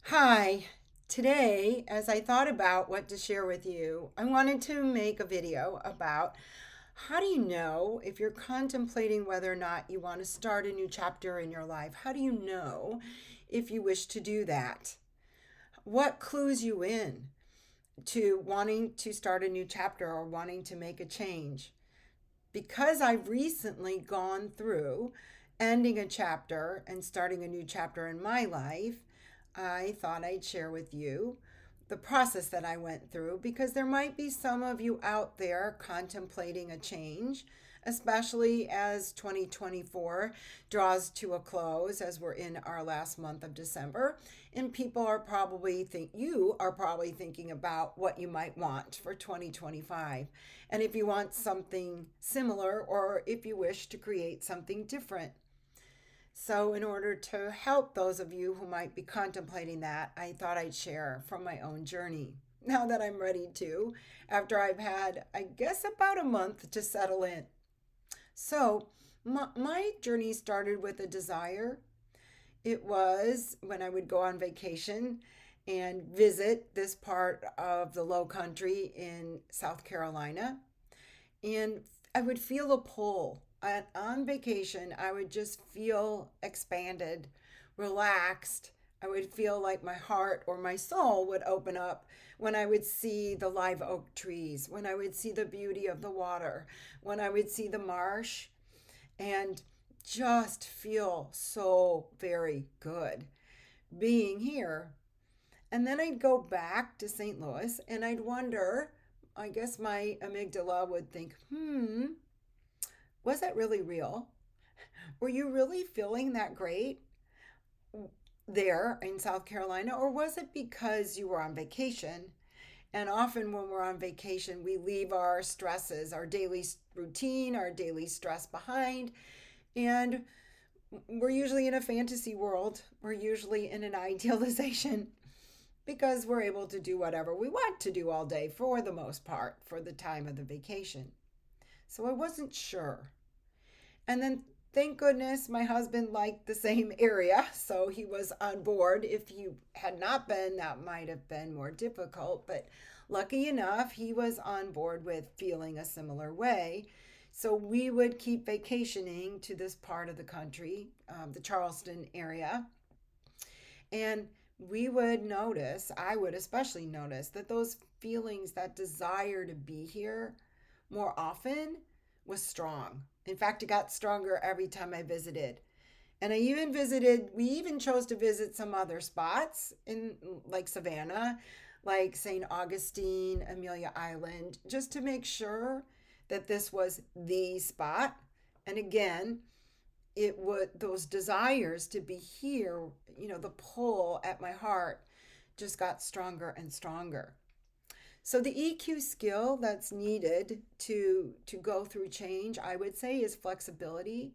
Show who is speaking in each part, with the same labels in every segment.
Speaker 1: Hi. Today, as I thought about what to share with you, I wanted to make a video about how do you know if you're contemplating whether or not you want to start a new chapter in your life? How do you know if you wish to do that? What clues you in to wanting to start a new chapter or wanting to make a change? Because I've recently gone through ending a chapter and starting a new chapter in my life, I thought I'd share with you the process that I went through because there might be some of you out there contemplating a change, especially as 2024 draws to a close as we're in our last month of December. And you are probably thinking about what you might want for 2025. And if you want something similar or if you wish to create something different. So, in order to help those of you who might be contemplating that, I thought I'd share from my own journey. Now that I'm ready to, after I've had, I guess, about a month to settle in. So, my journey started with a desire. It was when I would go on vacation and visit this part of the low country in South Carolina. And I would feel a pull. On vacation, I would just feel expanded, relaxed. I would feel like my heart or my soul would open up when I would see the live oak trees, when I would see the beauty of the water, when I would see the marsh, and just feel so very good being here. And then I'd go back to St. Louis and I'd wonder, I guess my amygdala would think, was that really real? Were you really feeling that great there in South Carolina? Or was it because you were on vacation? And often when we're on vacation, we leave our stresses, our daily routine, our daily stress behind. And we're usually in a fantasy world. We're usually in an idealization because we're able to do whatever we want to do all day for the most part for the time of the vacation. So I wasn't sure. And then thank goodness my husband liked the same area, so he was on board. If he had not been, that might have been more difficult, but lucky enough, he was on board with feeling a similar way. So we would keep vacationing to this part of the country, the Charleston area, and I would especially notice that those feelings, that desire to be here more often was strong. In fact, it got stronger every time I visited. And we even chose to visit some other spots in like Savannah, like St. Augustine, Amelia Island, just to make sure that this was the spot. And again, it would those desires to be here, the pull at my heart just got stronger and stronger. So the EQ skill that's needed to go through change, I would say, is flexibility,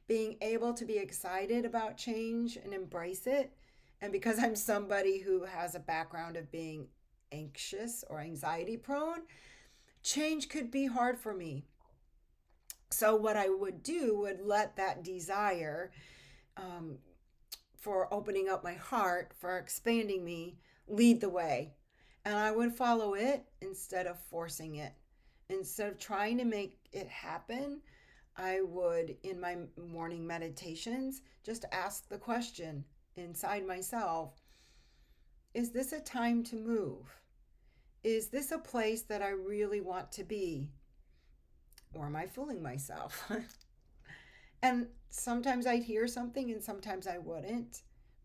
Speaker 1: being able to be excited about change and embrace it. And because I'm somebody who has a background of being anxious or anxiety prone, change could be hard for me. So what I would do would let that desire, um, for opening up my heart, for expanding me, lead the way. And I would follow it instead of forcing it. Instead of trying to make it happen, I would, in my morning meditations, just ask the question inside myself: is this a time to move? Is this a place that I really want to be? Or am I fooling myself? And sometimes I'd hear something and sometimes I wouldn't.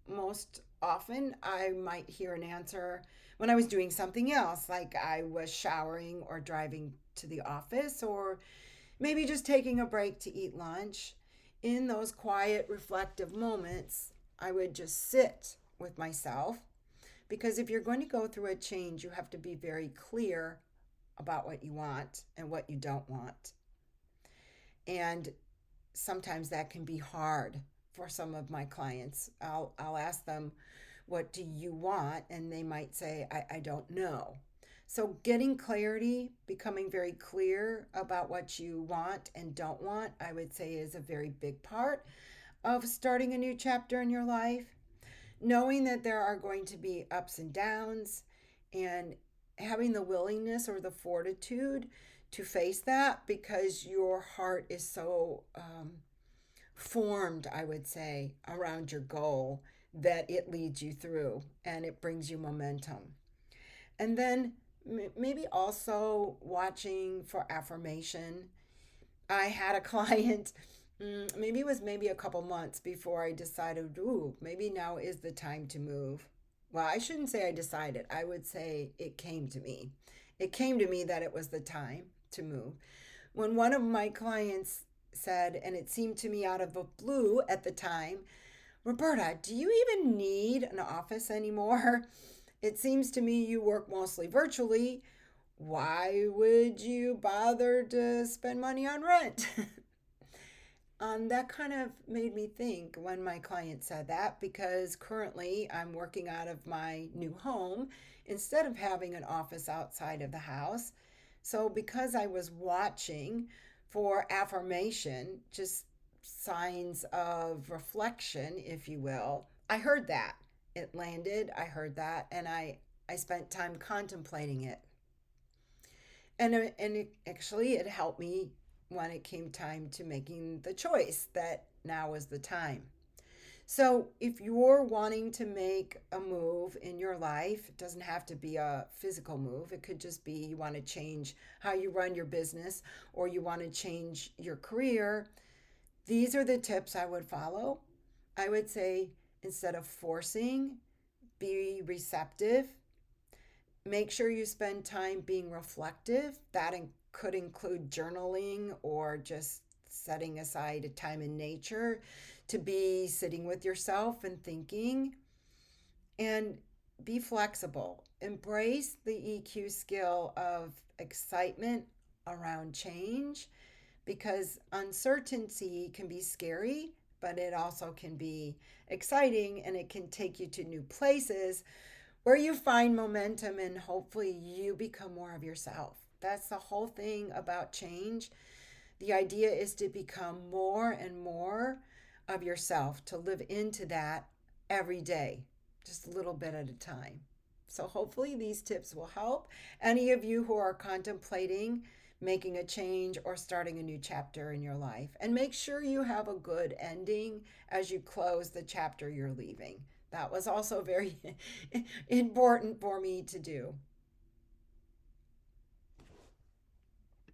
Speaker 1: Most often, I might hear an answer when I was doing something else, like I was showering or driving to the office, or maybe just taking a break to eat lunch. In those quiet, reflective moments, I would just sit with myself because if you're going to go through a change, you have to be very clear about what you want and what you don't want. And sometimes that can be hard for some of my clients. I'll ask them, what do you want? And they might say, I don't know. So, getting clarity, becoming very clear about what you want and don't want, I would say is a very big part of starting a new chapter in your life. knowing that there are going to be ups and downs, and having the willingness or the fortitude to face that because your heart is so formed, I would say, around your goal that it leads you through and it brings you momentum. And then maybe also watching for affirmation. I had a client, maybe it was maybe a couple months before I decided, ooh, maybe now is the time to move. Well, I shouldn't say I decided. I would say it came to me. It came to me that it was the time to move. When one of my clients said, and it seemed to me out of the blue at the time, Roberta, do you even need an office anymore? It seems to me you work mostly virtually. Why would you bother to spend money on rent? That kind of made me think when my client said that because currently I'm working out of my new home instead of having an office outside of the house. So, because I was watching for affirmation, just signs of reflection, if you will, I heard that. It landed, I heard that, and I spent time contemplating it. Actually, it helped me when it came time to making the choice that now is the time. So, if you're wanting to make a move in your life, it doesn't have to be a physical move. It could just be you want to change how you run your business or you want to change your career. These are the tips I would follow. I would say instead of forcing, be receptive. Make sure you spend time being reflective. Could include journaling or just setting aside a time in nature to be sitting with yourself and thinking. And be flexible. Embrace the EQ skill of excitement around change because uncertainty can be scary, but it also can be exciting and it can take you to new places where you find momentum and hopefully you become more of yourself. That's the whole thing about change. The idea is to become more and more of yourself, to live into that every day, just a little bit at a time. So, hopefully, these tips will help any of you who are contemplating making a change or starting a new chapter in your life. And make sure you have a good ending as you close the chapter you're leaving. That was also very important for me to do.